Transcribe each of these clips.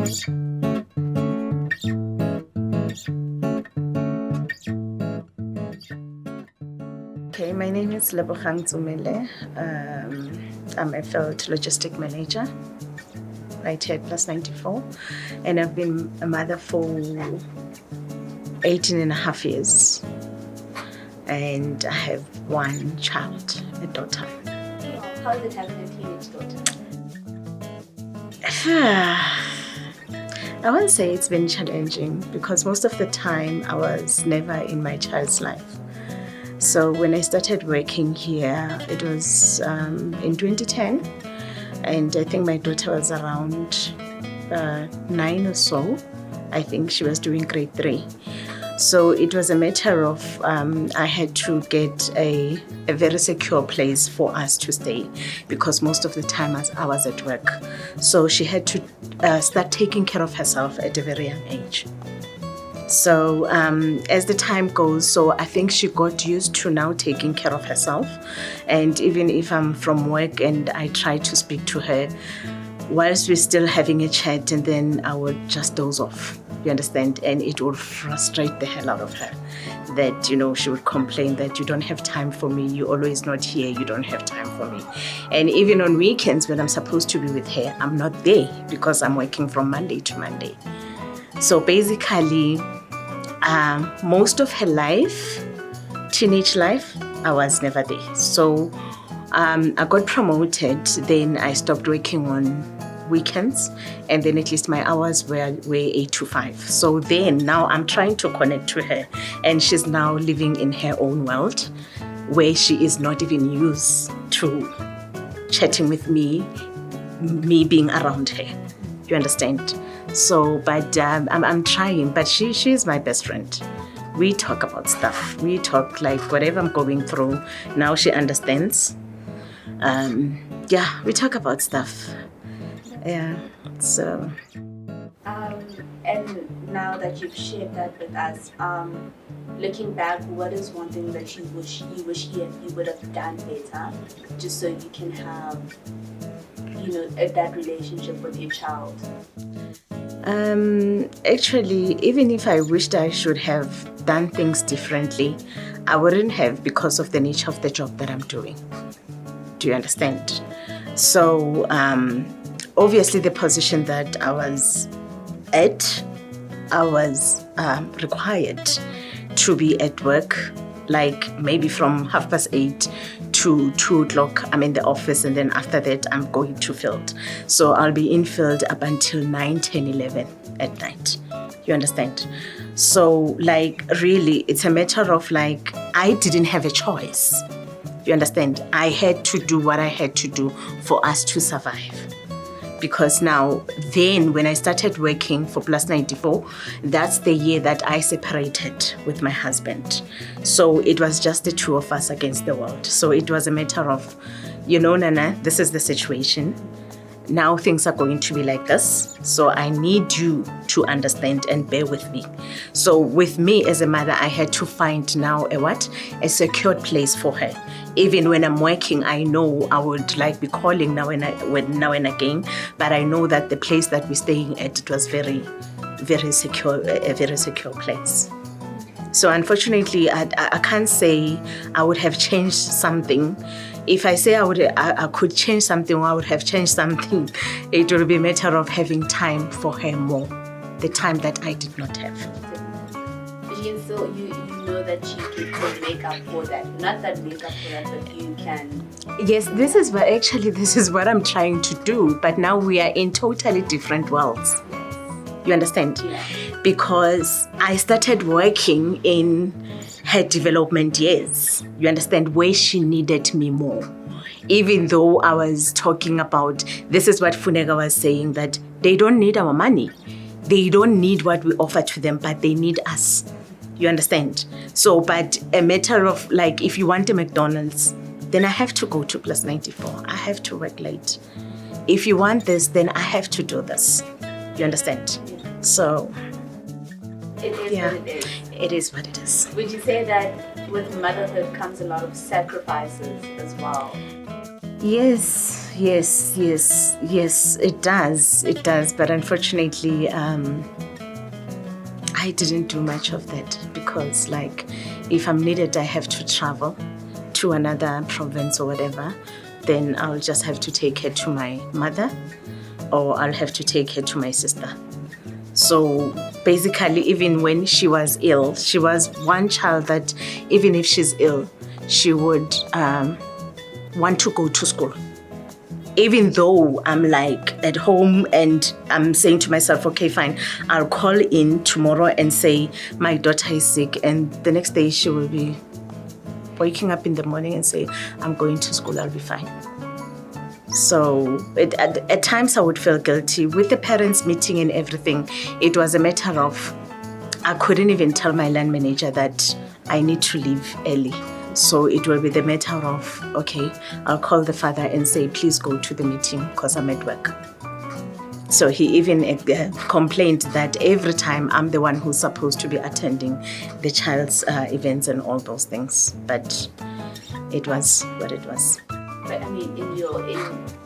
Okay, my name is Lebogang Tsomele. I'm a field logistic manager right here at Plus94, and I've been a mother for 18 and a half years, and I have one child, a daughter. How is it having a teenage daughter? I won't say it's been challenging because most of the time I was never in my child's life. So when I started working here, it was in 2010, and I think my daughter was around 9 or so. I think she was doing grade 3. So it was a matter of I had to get a very secure place for us to stay because most of the time I was at work. So she had to start taking care of herself at a very young age. So as the time goes, so I think she got used to now taking care of herself. And even if I'm from work and I try to speak to her, whilst we're still having a chat, and then I would just doze off, you understand? And it would frustrate the hell out of her that, you know, she would complain that you don't have time for me, you're always not here, you don't have time for me. And even on weekends when I'm supposed to be with her, I'm not there because I'm working from Monday to Monday. So basically, most of her life, teenage life, I was never there. So I got promoted, then I stopped working on weekends, and then at least my hours were 8 to 5. So then now I'm trying to connect to her, and she's now living in her own world where she is not even used to chatting with me being around her. You understand? So, but I'm trying, but she is my best friend. We talk about stuff. We talk like whatever I'm going through. Now she understands. Yeah, we talk about stuff. Yeah, so. And now that you've shared that with us, looking back, what is one thing that you wish you would have done better, just so you can have, you know, that relationship with your child? Actually, even if I wished I should have done things differently, I wouldn't have because of the nature of the job that I'm doing. Do you understand? So, obviously the position that I was at, I was required to be at work, like maybe from 8:30 to 2 o'clock. I'm in the office, and then after that I'm going to field. So I'll be in field up until 9, 10, 11 at night. You understand? So like really it's a matter of like I didn't have a choice. You understand? I had to do what I had to do for us to survive. Because now, then when I started working for Plus94, that's the year that I separated with my husband. So it was just the two of us against the world. So it was a matter of, you know, Nana, this is the situation. Now things are going to be like this. So I need you to understand and bear with me. So with me as a mother, I had to find now a secured place for her. Even when I'm working, I know I would like be calling now and again, but I know that the place that we're staying at, it was very, very secure, a very secure place. So unfortunately, I can't say I would have changed something. If I say I could change something, or I would have changed something, it would be a matter of having time for her more, the time that I did not have. But you know that she can make up for that. Not that make up for that, but you can. Yes, this is what I'm trying to do. But now we are in totally different worlds. You understand? Yeah. Because I started working in her development years. You understand? Where she needed me more. Even though I was talking about, this is what Funeka was saying, that they don't need our money. They don't need what we offer to them, but they need us. You understand? So, but a matter of like, if you want a McDonald's, then I have to go to Plus94. I have to work late. If you want this, then I have to do this. You understand? So, it is what it is. It is what it is. Would you say that with motherhood comes a lot of sacrifices as well? Yes, yes, it does. It does. But unfortunately, I didn't do much of that because, like, if I'm needed, I have to travel to another province or whatever, then I'll just have to take her to my mother or I'll have to take her to my sister. So basically, even when she was ill, she was one child that even if she's ill, she would want to go to school. Even though I'm like at home and I'm saying to myself, okay, fine, I'll call in tomorrow and say my daughter is sick, and the next day she will be waking up in the morning and say, I'm going to school, I'll be fine. So at times I would feel guilty. With the parents meeting and everything, it was a matter of, I couldn't even tell my land manager that I need to leave early. So it will be the matter of, okay, I'll call the father and say, please go to the meeting because I'm at work. So he even complained that every time I'm the one who's supposed to be attending the child's events and all those things. But it was what it was. But I mean,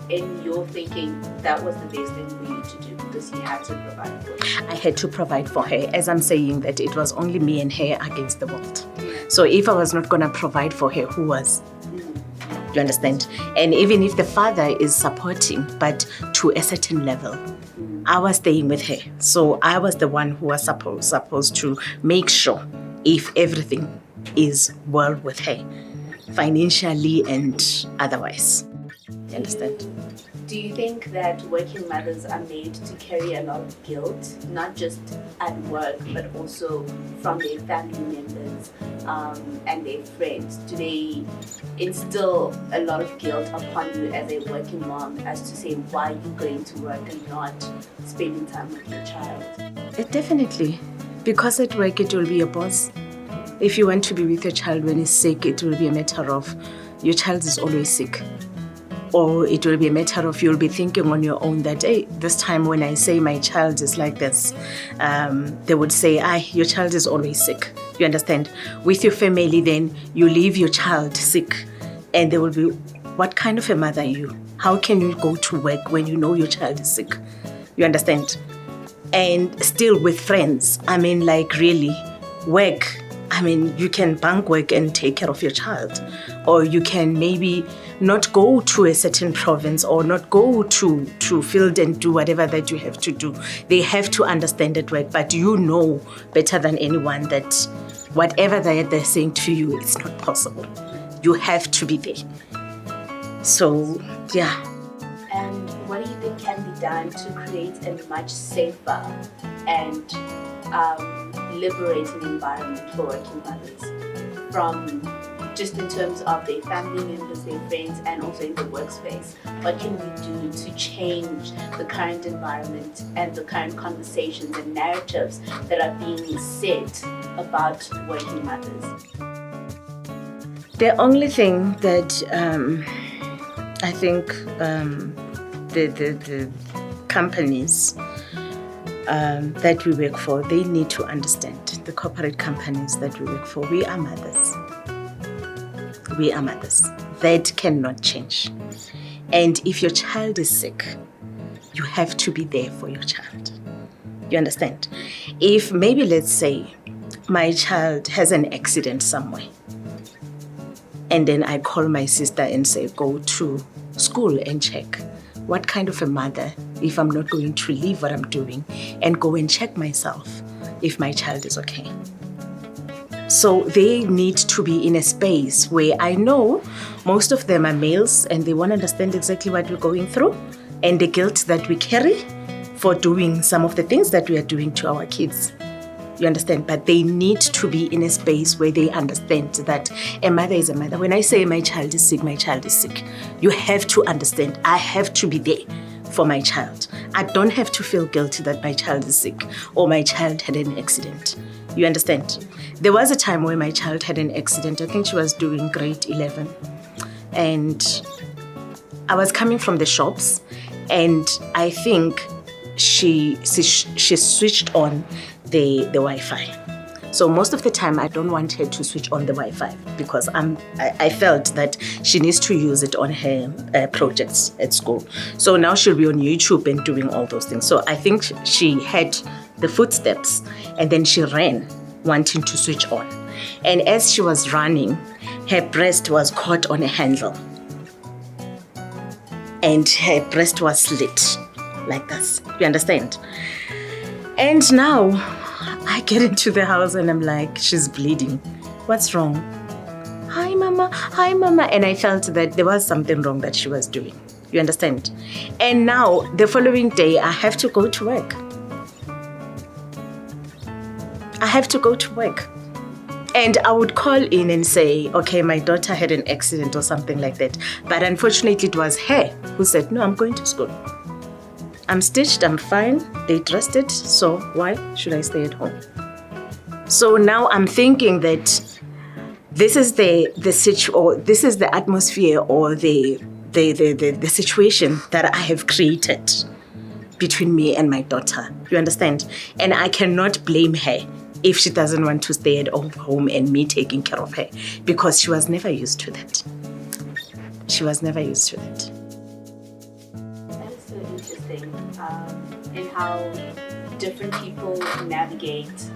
in your thinking, that was the best thing for you to do because you had to provide for her. I had to provide for her. As I'm saying that it was only me and her against the world. So if I was not going to provide for her, who was? You understand? And even if the father is supporting, but to a certain level, I was staying with her. So I was the one who was supposed to make sure if everything is well with her, financially and otherwise. You understand? Do you think that working mothers are made to carry a lot of guilt, not just at work, but also from their family members and their friends? Do they instill a lot of guilt upon you as a working mom as to say why you're going to work and not spending time with your child? Definitely. Because at work it will be your boss. If you want to be with your child when he's sick, it will be a matter of your child is always sick. Or it will be a matter of you'll be thinking on your own that, hey, this time when I say my child is like this, they would say, your child is always sick. You understand? With your family, then you leave your child sick. And they will be, what kind of a mother are you? How can you go to work when you know your child is sick? You understand? And still with friends, I mean, like really, work. I mean, you can bank work and take care of your child. Or you can maybe not go to a certain province or not go to field and do whatever that you have to do. They have to understand at work, but you know better than anyone that whatever they're saying to you, it's not possible. You have to be there. So, yeah. And what do you think can be done to create a much safer and liberating environment for working mothers, from just in terms of their family members, their friends, and also in the workspace? What can we do to change the current environment and the current conversations and narratives that are being said about working mothers? The only thing that I think the companies that we work for, they need to understand, the corporate companies that we work for, we are mothers. We are mothers. That cannot change. And if your child is sick, you have to be there for your child. You understand? If maybe, let's say, my child has an accident somewhere, and then I call my sister and say, go to school and check. What kind of a mother if I'm not going to leave what I'm doing and go and check myself if my child is okay? So they need to be in a space where I know most of them are males and they want to understand exactly what we're going through and the guilt that we carry for doing some of the things that we are doing to our kids. You understand? But they need to be in a space where they understand that a mother is a mother. When I say my child is sick, my child is sick. You have to understand. I have to be there for my child. I don't have to feel guilty that my child is sick or my child had an accident. You understand? There was a time where my child had an accident. I think she was doing grade 11. And I was coming from the shops and I think she switched on the Wi-Fi. So most of the time, I don't want her to switch on the Wi-Fi because I felt that she needs to use it on her projects at school. So now she'll be on YouTube and doing all those things. So I think she had the footsteps and then she ran, wanting to switch on. And as she was running, her breast was caught on a handle. And her breast was slit like this. You understand? And now I get into the house and I'm like, she's bleeding. What's wrong? Hi, mama. Hi, mama. And I felt that there was something wrong that she was doing. You understand? And now the following day, I have to go to work. I have to go to work. And I would call in and say, okay, my daughter had an accident or something like that. But unfortunately, it was her who said, no, I'm going to school. I'm stitched, I'm fine. They dressed it, so why should I stay at home? So now I'm thinking that this is this is the atmosphere or the situation that I have created between me and my daughter. You understand? And I cannot blame her if she doesn't want to stay at home and me taking care of her, because she was never used to that. She was never used to that. That is so interesting, in how different people navigate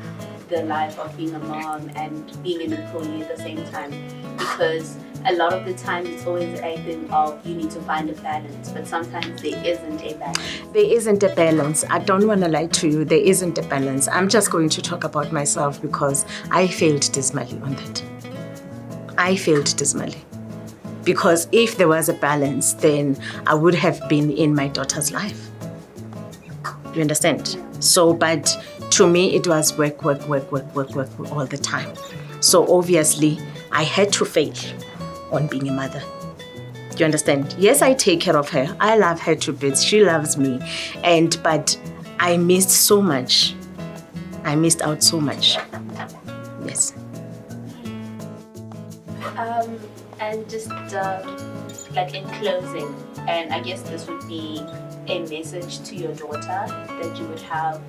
the life of being a mom and being an employee at the same time, because a lot of the time it's always a thing of you need to find a balance, but sometimes there isn't a balance. There isn't a balance. I don't want to lie to you. There isn't a balance. I'm just going to talk about myself because I failed dismally on that. I failed dismally. Because if there was a balance, then I would have been in my daughter's life. You understand? So, but to me, it was work all the time. So obviously, I had to fail on being a mother. Do you understand? Yes, I take care of her. I love her to bits. She loves me. But I missed so much. I missed out so much. Yes. And just like in closing, and I guess this would be a message to your daughter that you would have,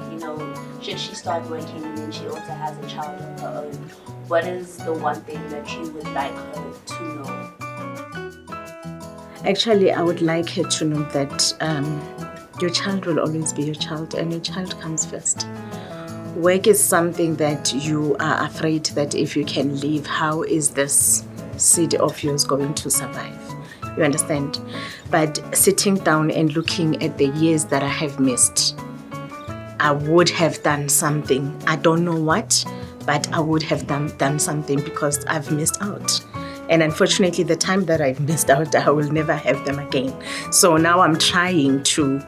should she start working and then she also has a child of her own, what is the one thing that you would like her to know? Actually, I would like her to know that your child will always be your child and your child comes first. Work is something that you are afraid that if you can leave, how is this seed of yours going to survive? You understand? But sitting down and looking at the years that I have missed, I would have done something. I don't know what, but I would have done something because I've missed out. And unfortunately, the time that I've missed out, I will never have them again. So now I'm trying to,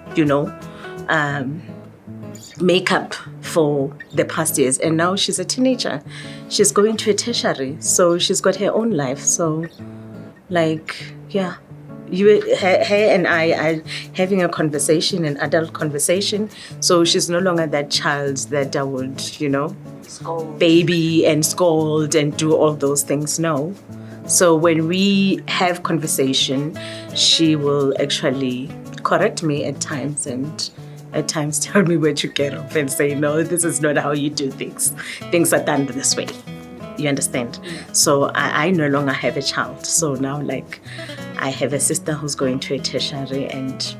make up for the past years. And now she's a teenager. She's going to a tertiary, so she's got her own life. So, her and I are having a conversation, an adult conversation. So she's no longer that child that I would, Scold. Baby and scold and do all those things. No. So when we have conversation, she will actually correct me at times and at times tell me where to get off and say, no, this is not how you do things. Things are done this way. You understand? So I no longer have a child. So now I have a sister who's going to a tertiary and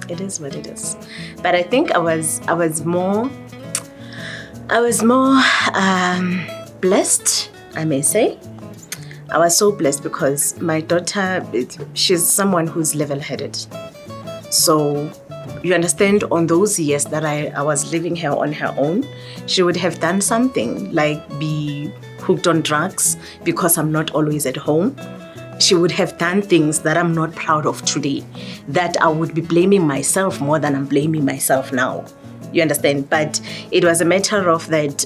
it is what it is. But I think I was more blessed, I may say. I was so blessed because my daughter, she's someone who's level-headed. So you understand, on those years that I was leaving her on her own, she would have done something like be hooked on drugs because I'm not always at home. She would have done things that I'm not proud of today, that I would be blaming myself more than I'm blaming myself now. You understand? But it was a matter of that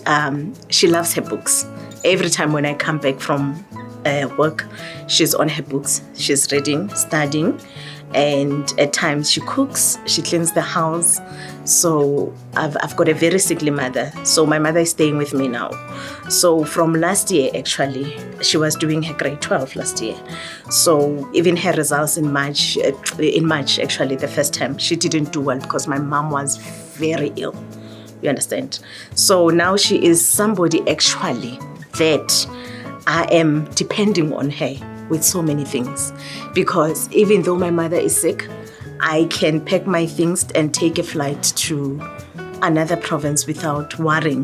she loves her books. Every time when I come back from work, she's on her books. She's reading, studying. And at times she cooks, she cleans the house. So I've got a very sickly mother. So my mother is staying with me now. So from last year, actually, she was doing her grade 12 last year. So even her results in March, actually, the first term, she didn't do well because my mom was very ill. You understand? So now she is somebody actually that I am depending on her with so many things. Because even though my mother is sick, I can pack my things and take a flight to another province without worrying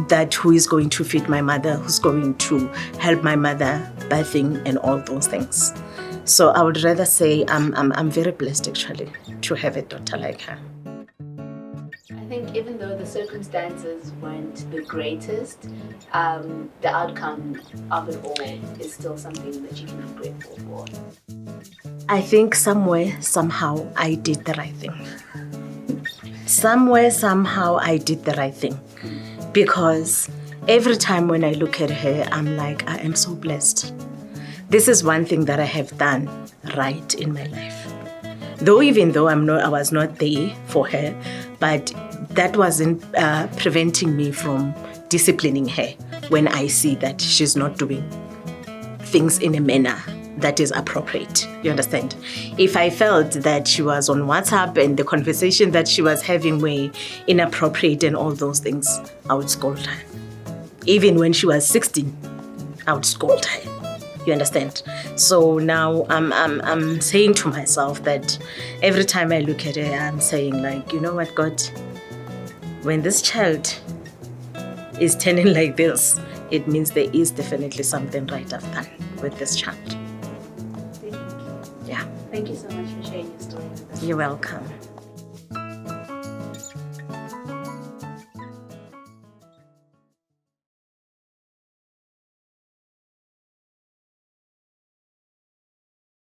that who is going to feed my mother, who's going to help my mother bathing and all those things. So I would rather say I'm very blessed actually to have a daughter like her. I think even though the circumstances weren't the greatest, the outcome of it all is still something that you can be grateful for. I think somewhere, somehow, I did the right thing. Somewhere, somehow, I did the right thing. Because every time when I look at her, I'm like, I am so blessed. This is one thing that I have done right in my life. Even though I was not there for her, but that wasn't preventing me from disciplining her when I see that she's not doing things in a manner that is appropriate. You understand? If I felt that she was on WhatsApp and the conversation that she was having were inappropriate and all those things, I would scold her. Even when she was 16, I would scold her. You understand? So now I'm saying to myself that every time I look at her, I'm saying like, you know what, God, when this child is turning like this, it means there is definitely something right I've done with this child. Thank you. Yeah. Thank you so much for sharing your story with us. You're welcome.